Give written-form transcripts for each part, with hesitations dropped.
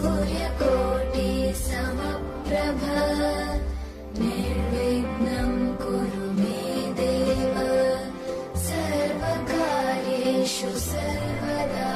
सूर्यकोटि समप्रभ निर्विघ्नं कुरु मे देव सर्वकार्येषु सर्वदा।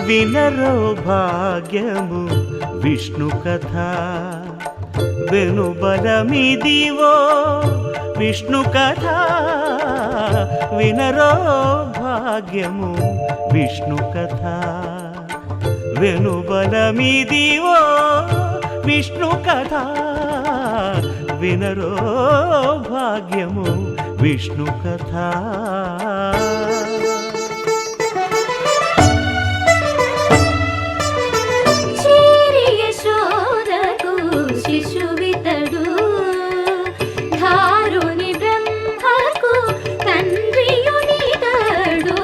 వినరో భాగ్యము విష్ణు కథ వెనుబలమిదివో విష్ణు కథ వినరో భాగ్యము విష్ణు కథ వెనుబలమిదివో విష్ణు కథ వినరో భాగ్యము విష్ణు కథ. శిశువితడు ధారుని బ్రహ్మకు తండ్రియునితడు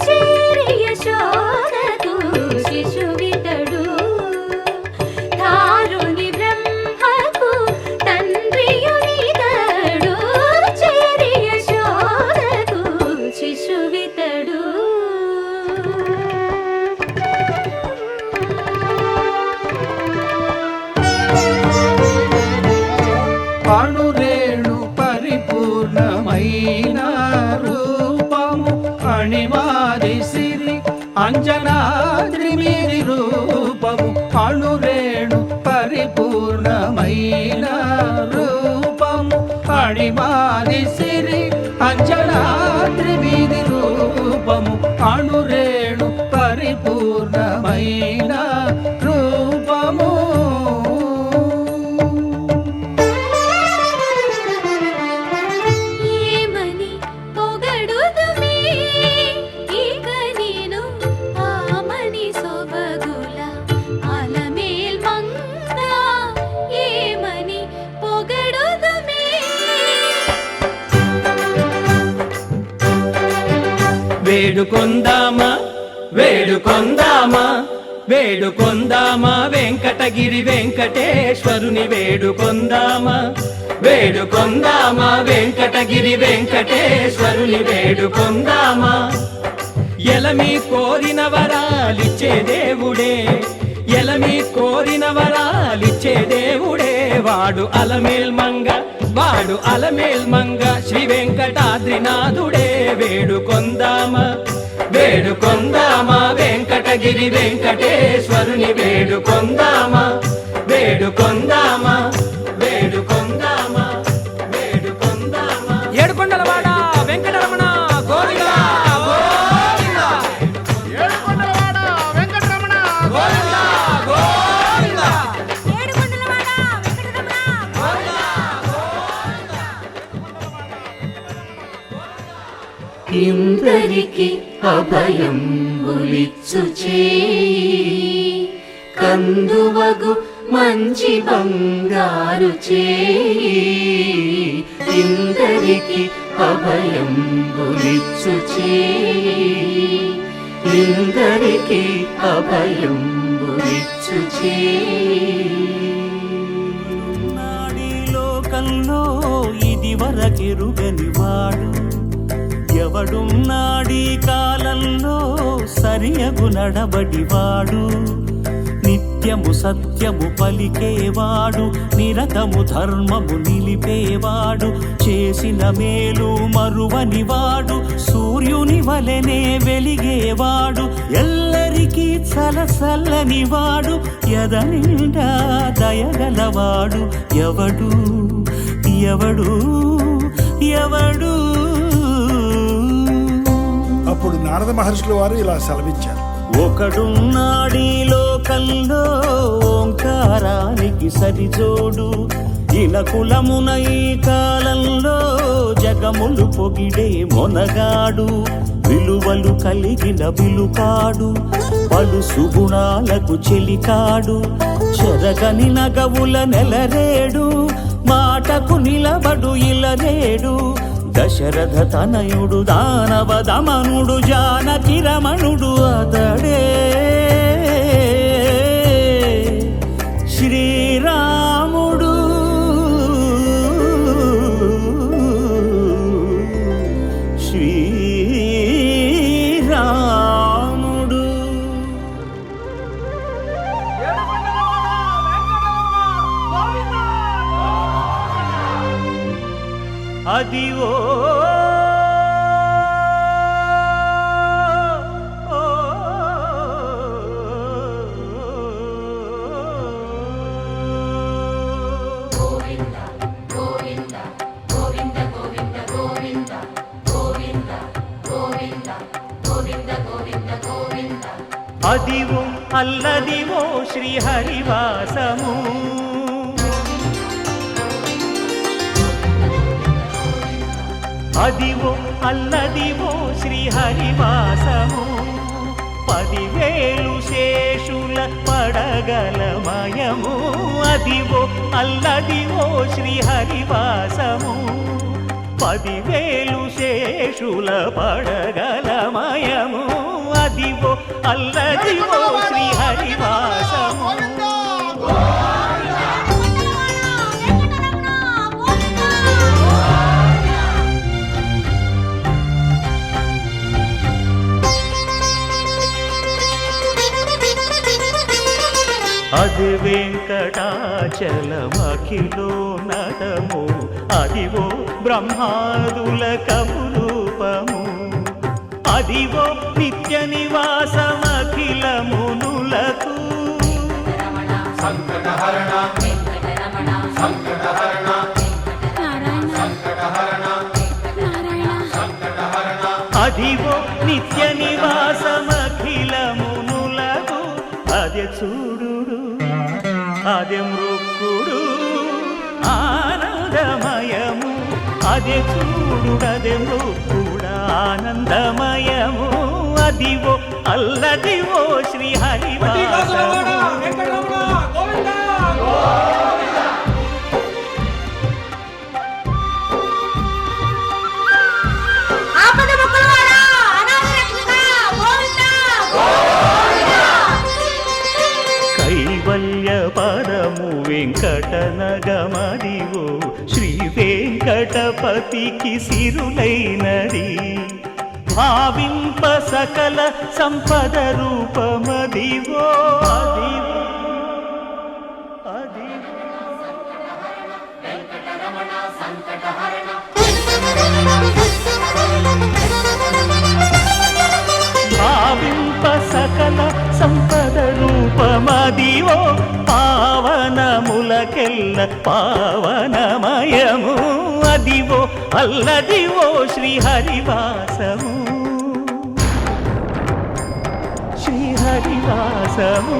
చేరి యశోదకు శిశువితడు ధారుని బ్రహ్మకు తండ్రియునితడు చేరి యశోదకు శిశువితడు. అణురేణు పరిపూర్ణమైన రూపము అణిమాది సిరి అంజనాద్రి మీది రూపము అణురేణు పరిపూర్ణమైన రూపము అణిమాది సిరి అంజనాద్రి మీది రూపము అణురేణు పరిపూర్ణమైన రూపము. వేడుకొందామా వేడుకొందామా వేడుకొందామా వెంకటగిరి వెంకటేశ్వరుని వేడుకొందామా వేడుకొందామా వెంకటగిరి వెంకటేశ్వరుని వేడుకొందామా. ఎలమి కోరిన వరాలిచ్చే దేవుడే ఎలమి కోరిన వరాలిచ్చే దేవుడే వాడు అలమేల్మంగ వాడు అలమేల్మంగ శ్రీ వెంకటాద్రినాథుడే. వేడుకొందామా వేడుకొందామా వెంకటగిరి వెంకటేశ్వరుని వేడుకొందామా వేడుకొందామా వేడుకొందామా వేడుకొందామా. ఏడుకొండలవాడ వెంకటరమణ గోవిందా గోవిందా ఏడుకొండలవాడ వెంకటరమణ గోవిందా గోవిందా ఏడుకొండలవాడ వెంకటరమణ గోవిందా గోవిందా. ఇందరికి అభయంబులిచ్చు చేయి కందువగు మంచి బంగారు చేయి ఇందరికి అభయంబులిచ్చు చేయి ఇందరికి అభయంబులిచ్చు చేయి. నాడి లోకంలో ఇది వరకెరుగని వాడు ఎవడున్నాడీ కాలంలో సరియగు నడబడివాడు నిత్యము సత్యము పలికేవాడు నిరతము ధర్మము నిలిపేవాడు చేసిన మేలు మరువనివాడు సూర్యుని వలెనే వెలిగేవాడు ఎల్లరికీ చలసల్లనివాడు ఎదనిండా దయగలవాడు ఎవడు ఎవడు ఎవడు. అప్పుడు నారద మహర్షుల వారు ఇలా సెలవిచ్చారు. ఒకడున్నాడీ లోకంలో ఓంకారానికి సరిజోడు ఇలకులమున ఈ కాలంలో జగములు పొగిడే మొనగాడు విలువలు కలిగిన విలుకాడు పలు సుగుణాలకు చెలికాడు చెరగని నగవుల నెలరేడు మాటకు నిలబడు ఇలరేడు దశరథ తనయుడు దానవ దమనుడు జానకి రమణుడు అతడే శ్రీరాముడు. శ్రీరాముడు అదివో అదివో అల్లదివో శ్రీహరివాసము అదివో అల్లదివో శ్రీహరివాసము 10,000 శేషుల పడగలమయము అదివో అల్లదివో శ్రీహరివాసము 10,000 శేషుల పడగలమయము అదివో అల్లదివో శ్రీహరివాసము అది వెంకటాచలమఖిలో నటము అదివో బ్రహ్మాదుల కపురూపము అదివో నిత్య నివాసమఖిల మునులకు సంకటహరణ సంకటహరణ సంకటహరణ సంకటహరణ అదివో నిత్య నివాసమఖిల మునులకు అదే చూడు అదే మృక్కుడు ఆనందమయము అదే చూడుడదే మృక్కుడు ఆనందమయము అదివో అల్లదివో శ్రీహరివాసము కైవల్య పదము వెంకటనగమదివో శ్రీ వెంకటపతికి సిరులైనది భావింప సకల సంపద రూపమదివో అదివో భావింప సకల సంపద రూపమదివో పావనములకెల్ల పావనమయము అదివో అల్లదివో శ్రీహరివాసము శ్రీహరివాసము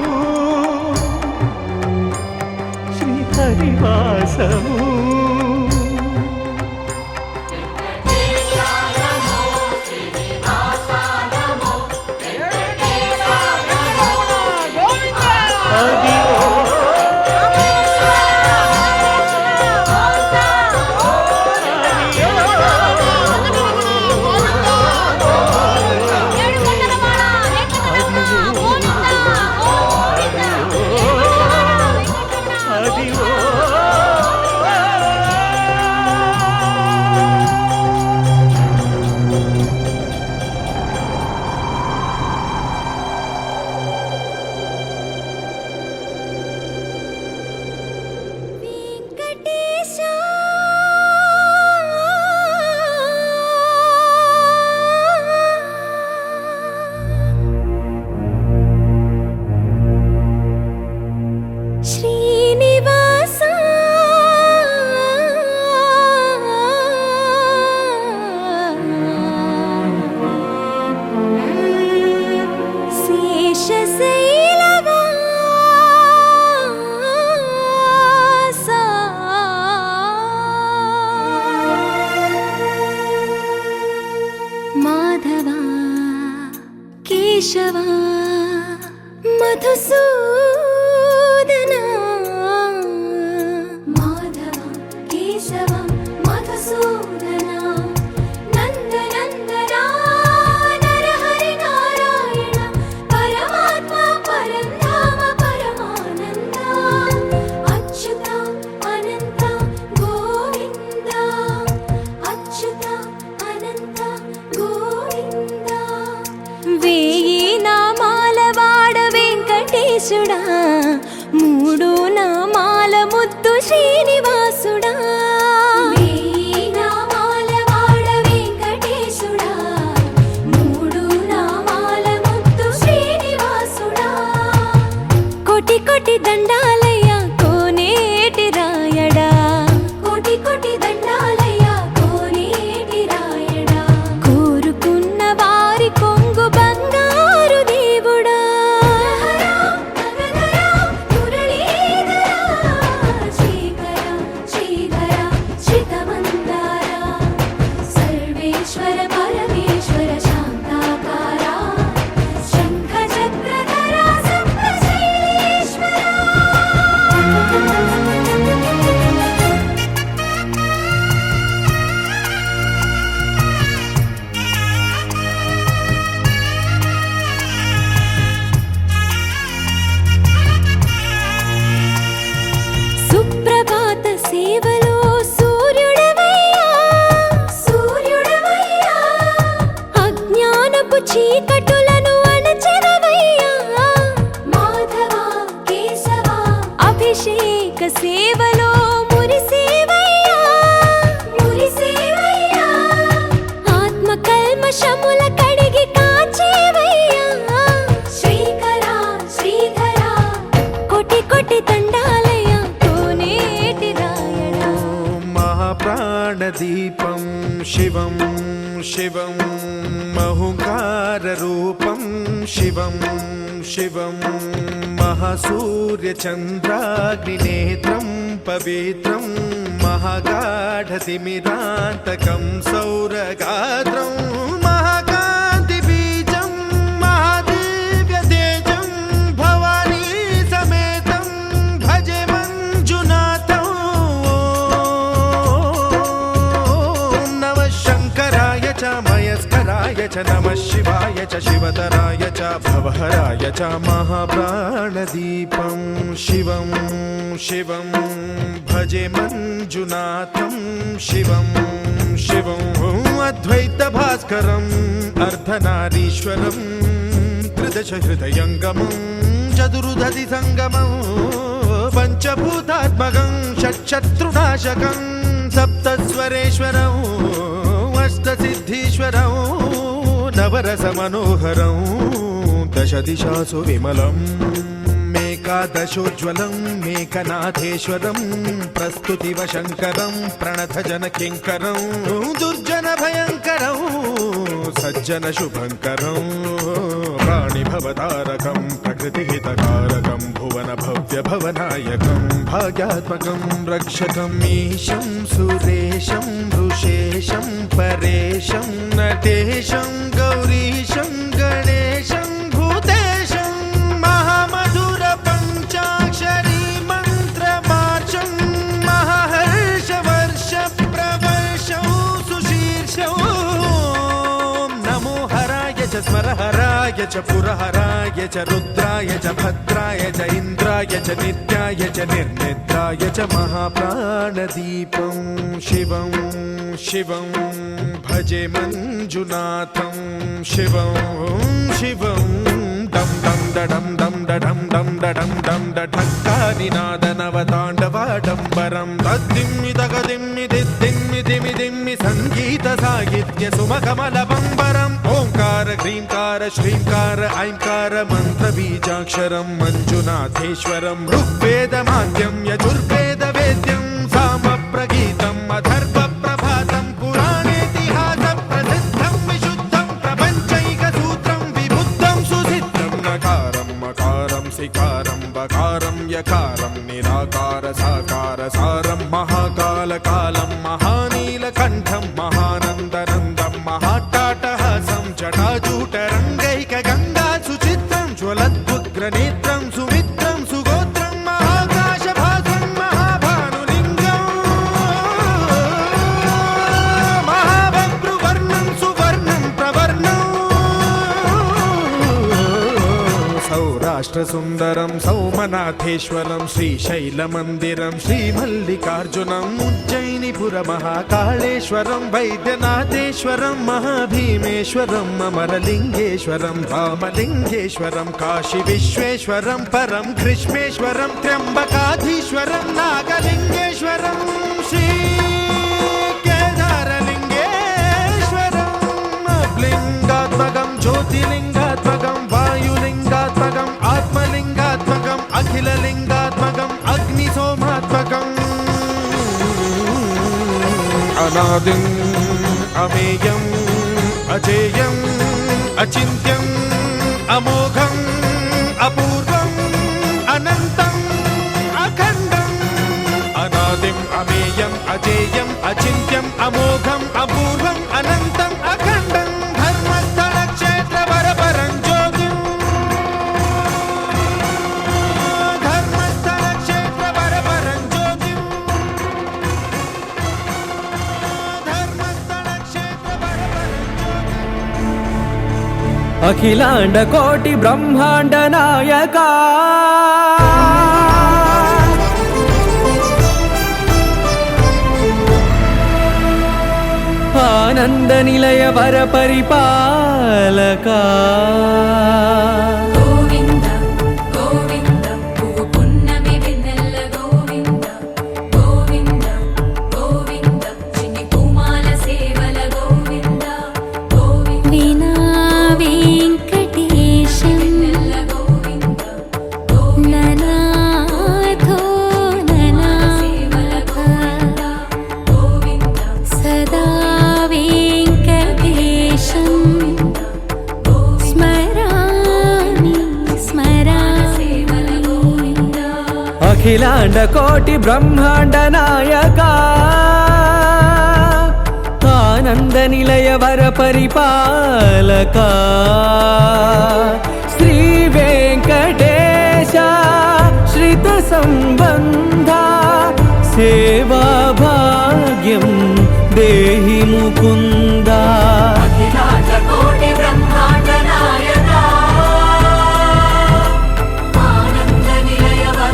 శ్రీహరివాసము మాధవా కేశవా మధుసూదనా మాధవా కేశవా మధుసూదనా నందనందనా నరహరి నారాయణ పరమాత్మ పరంధామ పరమానంద అచ్యుత అనంత గోవింద అచ్యుత అనంత గోవింద వేయి నామాల వాడ వెంకటేశుడా మూడు నామాల ముద్దు శ్రీనివాసుడా వేయి నామాల వాడ వెంకటేశుడా మూడు నామాల ముద్దు శ్రీనివాసుడా కోటి కోటి దండాలయ్యా కోనేటి రాయడా కోటి కోటి దండాలయ్యా కోనేటి రాయడా కోరుకున్న వారి కొంగు బంగారు దేవుడా ప్రాణదీపం శివం శివం మహుంకారరూపం శివం శివం మహాసూర్యచంద్రాగ్నినేత్రం పవిత్రం మహాగాఢతిమిరాంతకం సౌరగాత్రం మహాకాంతిబీజం మహాదివ్యతేజం భవానీ సమేతం భజే మంజునాథం ఓం నమః శంకరాయ చ మయస్కరాయ చ నమః శివాయ చ శివతరాయ చ భవహరాయ చ మహాప్రాణదీపం శివం శివం భజే మంజునాథం శివం శివం అద్వైత భాస్కరం అర్ధనారీశ్వరం త్రిదశ హృదయంగమం చతురుదధి సంగమం పంచభూతాత్మకం షట్శత్రునాశకం సప్తస్వరేశ్వరం అష్టసిద్ధీశ్వరం నవరస మనోహరం దశ దిశాసు విమలం మేకాదశోజ్వలం మేకనాథేశ్వరం ప్రస్తుతివ శంకరం ప్రణతజన కింకరం దుర్జన భయంకరం సజ్జన శుభంకరం ప్రాణిభవతారకం ప్రకృతిహితకారకం భువన భవ్య భవనాయకం భాగ్యాత్మకం రక్షకం ఈశం సురేశం ఋషేశం పరేశం నటేశం గౌరీశం గణేశం భూతేశం మహామధుర పంచాక్షరీ మంత్రమార్చం మహాహర్షవర్ష ప్రవర్షం సుశీర్షం నమో హరాయ చ స్మరహరాయ చ పురహరాయ చ రుద్రాయ చ భద్రాయ చ ఇంద్రాయ చ నిత్యాయ చ నిర్నిద్రాయ చ మహాప్రాణదీపం శివం శివం భజే మంజునాథం శివం శివం డం డం డడం డం డడం డం డడం డం ఢక్కానినాదనవతాండవాడంబరం తద్దిమ్మి తగదిమ్మి దిద్దిమ్మి దిమి దిమ్మి సంగీత సాహిత్య సుమకమల బంబరం ఓంకార హ్రీంకార శ్రీంకార ఐంకార మంత్ర బీజాక్షరం మంజునాథేశ్వరం ఋగ్వేద మాద్యం యజుర్వేద వేద్యం సామ ప్రగీతం అథర్వ ప్రభాతం పురాణేతిహాస ప్రసిద్ధం విశుద్ధం ప్రపంచైక సూత్రం విబుద్ధం సుసిద్ధం నకారం మకారం సికారం బకారం యకారం నిరాకార సాకార సారం మహాకాల కాలం మహానీలకంఠం మహానందనందం మహాటాటహాసం జటాజూటరంగైక గంగా సుచిత్రం జ్వలద్భుగ్రనేత్రం సుమిత్రం సుగోత్రం మహాకాశభాసం మహాభానులింగం మహాభద్రువర్ణం సువర్ణం ప్రవర్ణం సౌరాష్ట్ర సుందరం సౌమనాథేశ్వరం శ్రీశైలమందిరం శ్రీమల్లికార్జునం ఉజ్జయినిపుర మహాకాళేశ్వరం వైద్యనాథేశ్వరం మహాభీమేశ్వరం అమరలింగేశ్వరం రామలింగేశ్వరం కాశీ విశ్వేశ్వరం పరం కృష్ణేశ్వరం త్ర్యంబకాధీశ్వరం నాగలింగేశ్వరం శ్రీ కేదారలింగేశ్వరం లింగాత్మకం జ్యోతిలింగాత్మకం వాయులింగాత్మకం ఆత్మలింగాత్మకం అఖిలలింగాత్మకం అగ్నిసోమాత్మకం అనాదిం అమేయం అజేయం అచింత్యం అమోఘం అపూర్వం అనంతం అఖండం అనాదిం అమేయం అజేయం అచింత్యం అమోఘం అపూర్వం అనంతం అఖండం ధర్మస్థల క్షేత్ర వరపరం జ్యోతిం ధర్మస్థల క్షేత్ర వరపరం జ్యోతిం ధర్మస్థల క్షేత్ర వరపరం అఖిలాండ కోటి బ్రహ్మాండ నాయకా ఆనంద నిలయ వర పరిపాలకా గోవింద గోవింద పువ్వు పున్నమి వెన్నెల గోవింద గోవింద గోవింద చిన్ని పూమాల సేవల గోవింద గోవింద వినా వెంకటేశం వెన్నెల గోవింద గోవింద ననాథో సేవల గోవింద ననాథ గోవింద సదా అఖిలాండ కోటి బ్రహ్మాండ నాయక ఆనంద నిలయ వర పరిపాలక శ్రీ వెంకటేశ శ్రిత సంబంధ సేవా భాగ్యం దేహి ముకుంద అఖిలాండ కోటి బ్రహ్మాండ నాయక ఆనంద నిలయ వర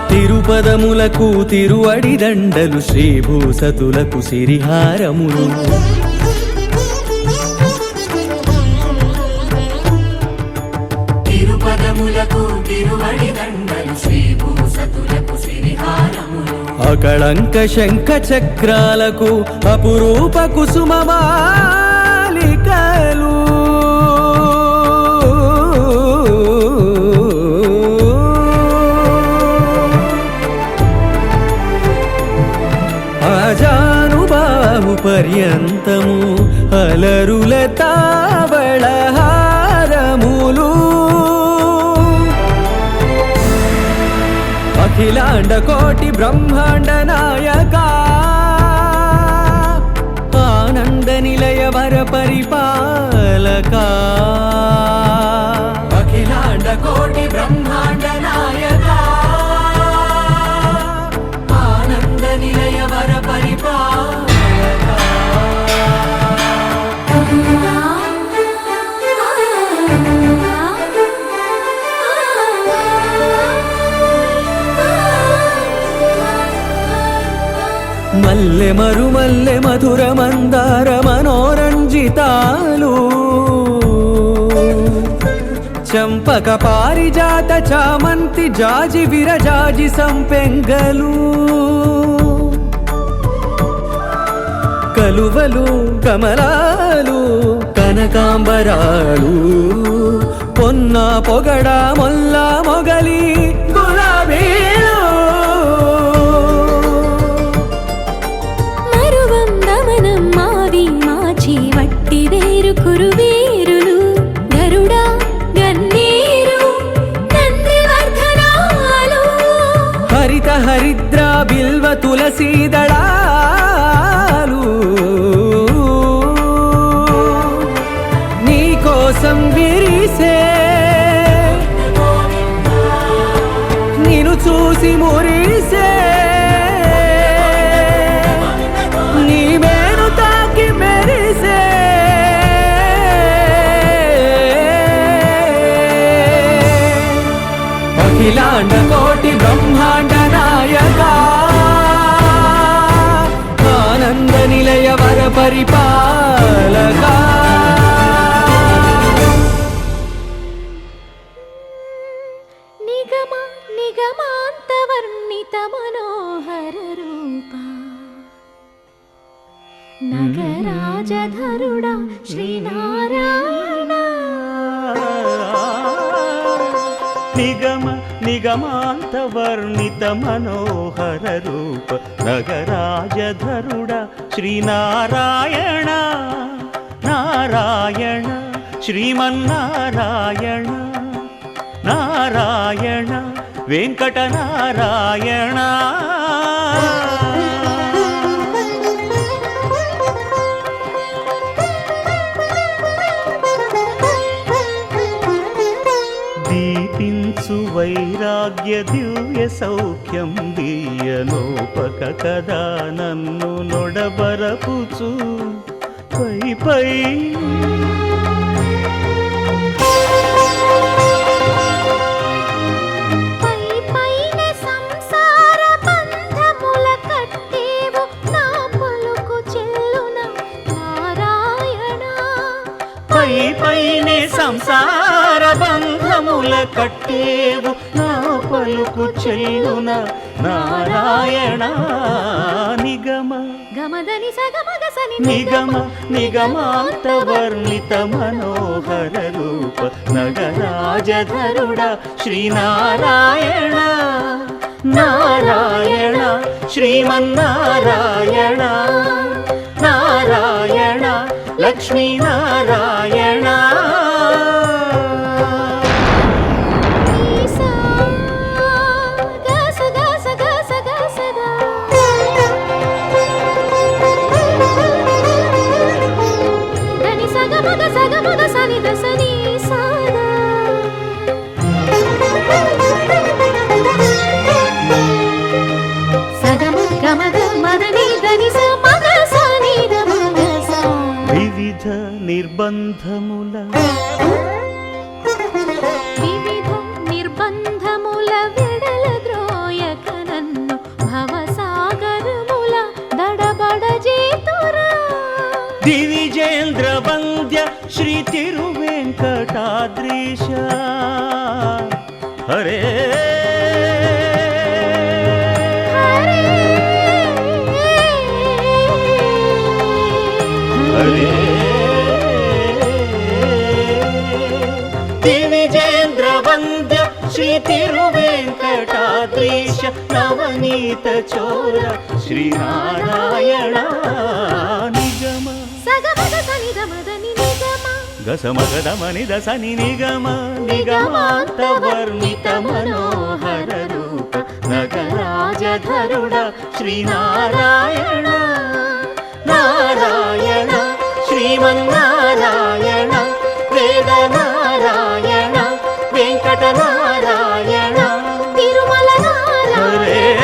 తిరుపదములకు తిరువడి దండలు శ్రీభూసతులకు సిరిహారములు తిరుపదములకు తిరువడి దండలు శ్రీభూసతులకు సిరిహారములు అకళంక శంఖ చక్రాలకు అపురూప కుసుమమాలికలు అజానుబాహు పర్యంతము అలరుల తావళహారములు అఖిలాండ కోటి బ్రహ్మాండ నాయక ఆనంద నిలయ వర పరిపాలక అఖిలాండ కోటి బ్రహ్మాండ నాయక ఆనంద నిలయ వర పరిపాలక మల్లె మరుమల్లె మధుర మందార మనోరంజితాలు చంపక పారిజాత చామంతి జాజి విరజాజి సంపెంగలు కలువలు కమలాలు కనకాంబరాలు పొన్న పొగడ మొల్ల మొగలి గులాబీలు మరువందమనం మావి మాచి వట్టి వేరు కురువేరులు గరుడా గన్నేరు నందివర్ధనాలు హరిత హరిద్ర బిల్వ తులసీదళాలు నీకోసం విరిసే నిన్ను చూసి మురిసే నీ మేను తాకి మెరిసే అఖిలాండ కోటి బ్రహ్మాండ నాయక ఆనంద నిలయ వర పరిపాలక నిగమ నిగమాంతవర్ణిత మనోహర రూప నగరాజధరుడా శ్రీనారాయణ నిగమ నిగమాంత వర్ణిత మనోహర రూప నగరాజధరుడ శ్రీనారాయణ నారాయణ శ్రీమన్నారాయణ నారాయణ వెంకట నారాయణ దీపించు వైరాగ్య దివ్య సౌఖ్యం దీయనోపక కదా నన్ను నొడబరపుచు పై పై పైనే సంసార బంధముల కట్టేవు నా పలుకు చెల్లున నారాయణ నిగమ గమదని సగమగసని నిగమ నిగమాంత వర్ణిత మనోహర రూప నగరాజధరుడ శ్రీనారాయణ నారాయణ శ్రీమన్నారాయణ నారాయణ లక్ష్మీనారాయణ ఈసా గస గస గస గసదా దని సగమగ సని దసని సాదా సగమగ మదని దని సమగ సని దమగ సా వివిధ నిర్బంధముల వివిధ నిర్బంధముల విడల ద్రోయక నన్ను భవసాగరముల దడబడ చేతురా దివిజేంద్ర వంద్య శ్రీ తిరువెంకటాద్రీశ హరే హరే దివిజేంద్ర వంద్య శ్రీ తిరువెంకటాద్రీశ నవనీత చోర శ్రీనారాయణ నిగమ సగమగ సని దమదని నిగమ గసమగదమని దసని నిగమ నిగమాంత వర్ణిత మనోహర రూప నగరాజధరుడ శ్రీనారాయణ నారాయణ శ్రీమన్నారాయణ వేద నారాయణ వెంకట నారాయణ తిరుమల నారాయణ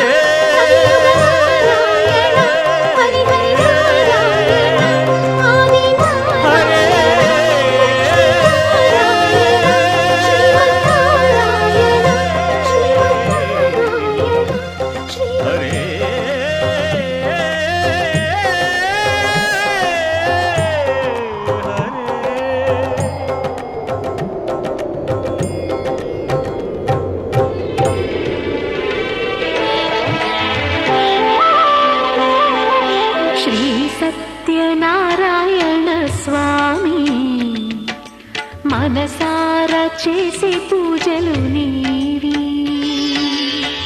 శ్రీ సత్యనారాయణ స్వామి మనసార చేసే పూజలు నీవి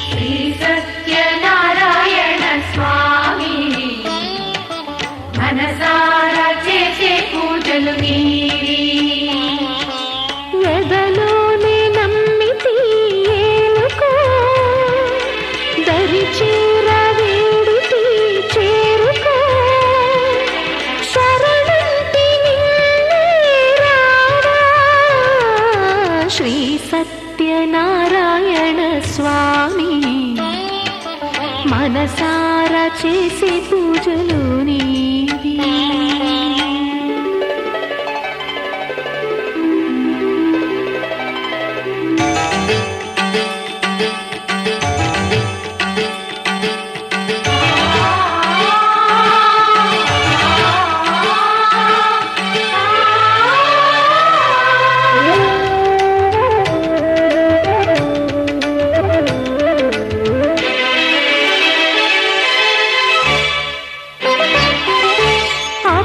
శ్రీ సత్యనారాయణ స్వామి మనసార చేసే పూజలు నీవి ఎదలోనే నమ్మితి ఏలుకో దరి చేర వేడితి చేరుకో శరణంతి నిన్నే రావా శ్రీ సత్యనారాయణ స్వామి మనసార చేసే పూజలు నీవి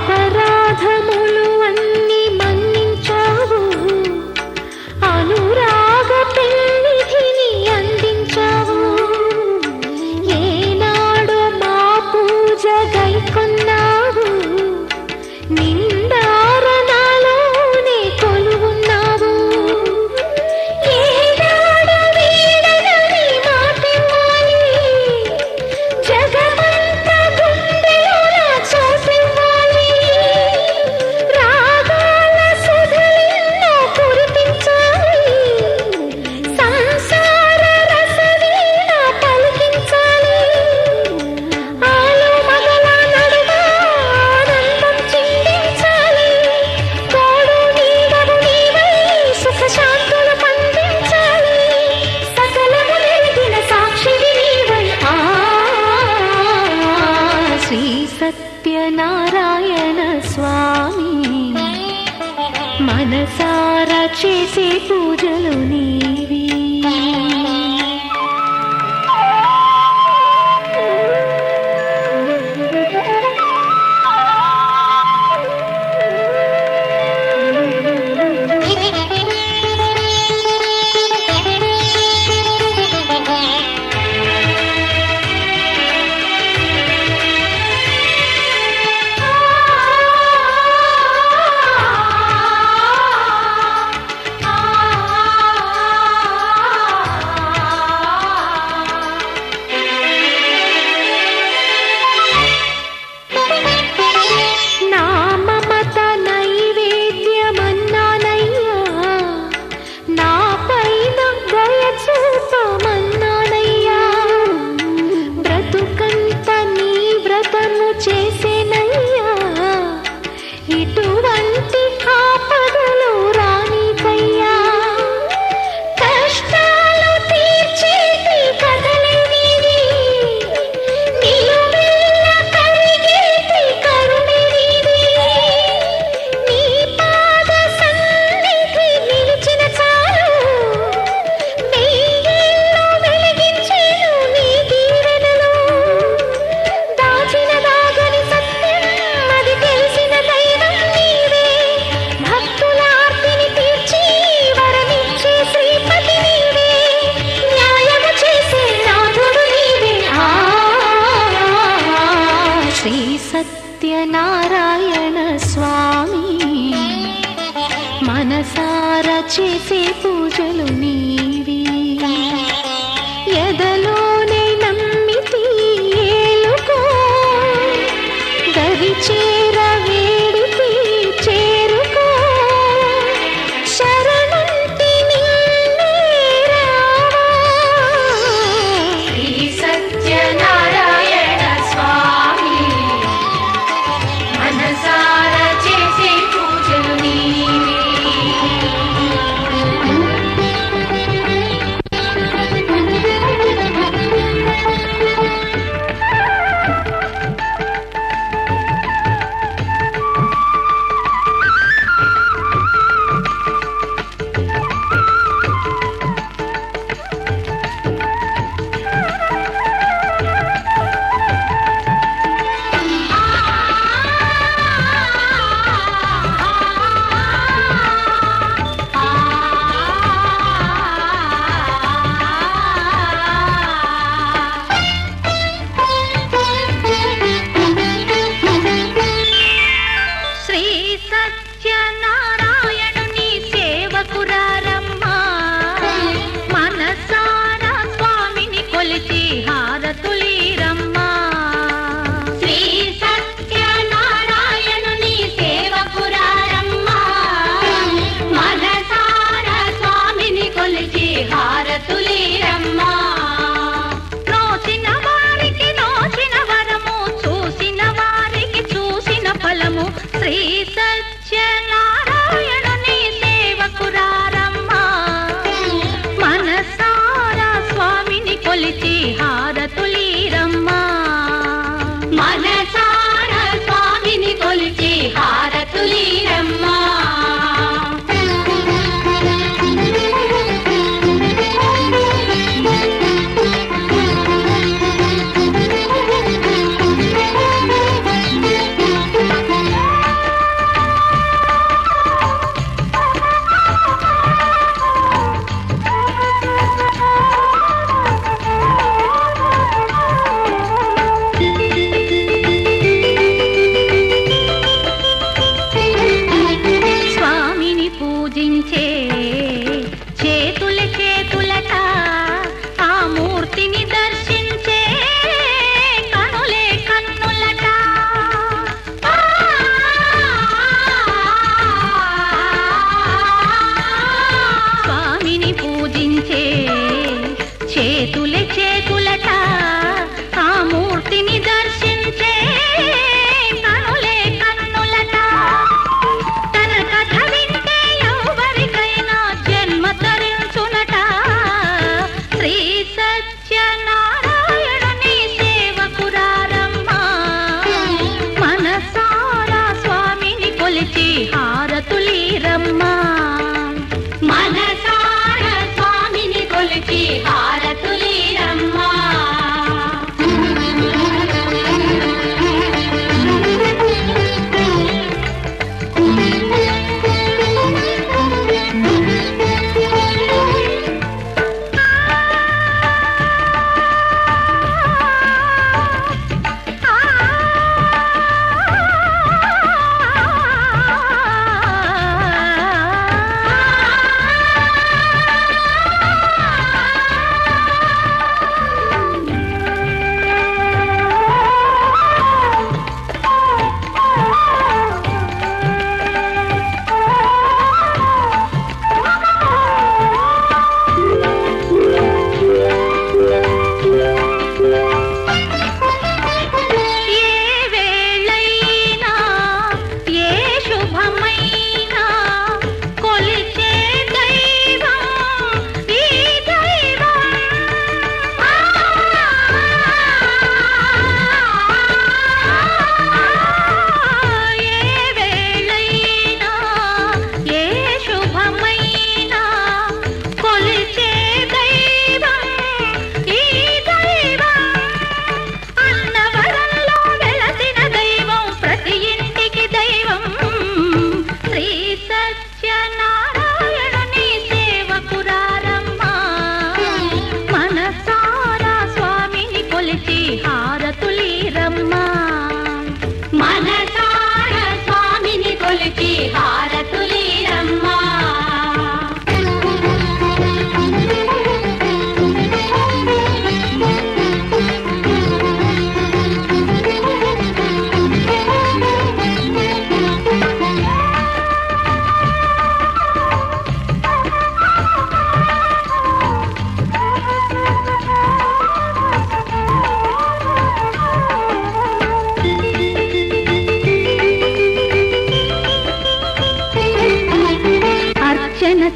అపరాధములు అన్ని మన్నించావు అనురాగ పెన్నిధిని అందించావు ఏనాడు మా పూజ గైకొన్నావు నిండారణలోనే కొలువున్నావు ఏనాడు వీడనని మాటివ్వాలి జగమంత గుండెలోన చోటివ్వాలి రాగాల సుధలెన్నో కురిపించాలి సంసార రసవీణ పలికించాలి ఆలు మగల నడుమ ఆనందం చిందించాలి తోడు నీడవు నీవై సుఖ శాంతులు పండించాలి సకలము నెరిగిన సాక్షివి నీవై శ్రీ సత్యనారాయణ స్వామి మనసార చేసే పూజలు నీవి సత్యనారాయణ స్వామి మనసారా చేసే పూజలు నీవి ఎదలోనే నమ్మితి ఏలుకో దరి చేర వేడితి చేరుకో శరణంటి నిన్నే రావా శ్రీ సత్యనారాయణ స్వామి మనసారా చేసే పూజలు నీవి శ్రీ సత్యనారాయణుని సేవకురారమ్మా మనసారా స్వామిని కొలిచి హారతులీరమ్మా శ్రీ సత్యనారాయణుని సేవకురారమ్మా మనసారా స్వామిని కొలిచి హారతులీరమ్మా నోచిన వారికి నోచిన వరము చూసిన వారికి చూసిన ఫలము శ్రీ సత్యనారాయణుని సేవకురారమ్మా మనసారా స్వామిని కొలిచి హారతులీరమ్మా మనసారా స్వామిని కొలిచి హారతులీరమ్మా స్వామిని పూజించే చేతుల చేతులట ఆ మూర్తిని దర్శించే కనులే కన్నులట స్వామిని పూజించే చేతుల చేతులట ఆ మూర్తిని దర్శించే కనులే కన్నులట తన కథ వింటే ఎవరికైనా జన్మ తరించునట శ్రీ సత్యనారాయణుని సేవకురారమ్మా మనసారా స్వామిని కొలిచి హారతులీరమ్మా మనసారా స్వామిని కొలిచి హారతులీరమ్మా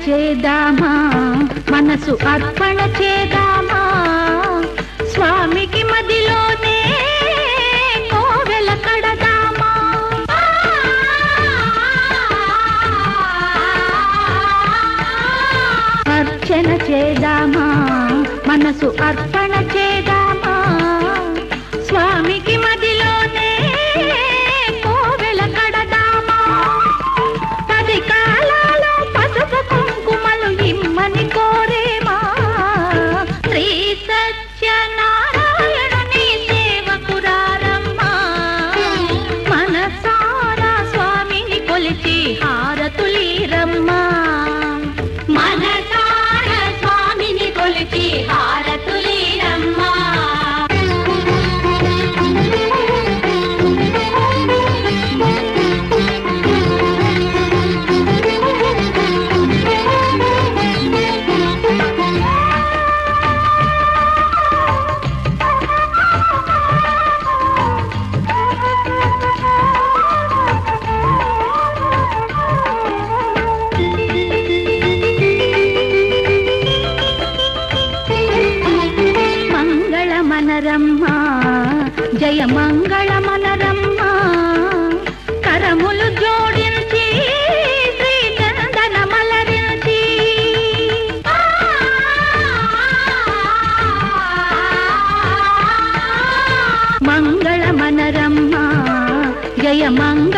చేద్దామా మనసు అర్పణ చేద్దామా స్వామికి మదిలోనే కోవెల కడదామా అర్చన చేద్దామా మనసు అర్పణ చేద్దామా స్వామికి మదిలోనే కోవెల కడదామా 10 కాలాలో పసుపు కుంకుమలు ఇమ్మని కోరేమా శ్రీ సత్యనారాయణుని సేవకురారమ్మా మనసారా స్వామిని కొలిచి హారతులీరమ్మా మనసారా స్వామిని కొలిచి హారతులీరమ్మా మంగళమనరమ్మా జయ మంగళమనరమ్మా కరములు జోడించి శ్రీ చందన మలరించి మంగళమనరమ్మా జయ మంగళ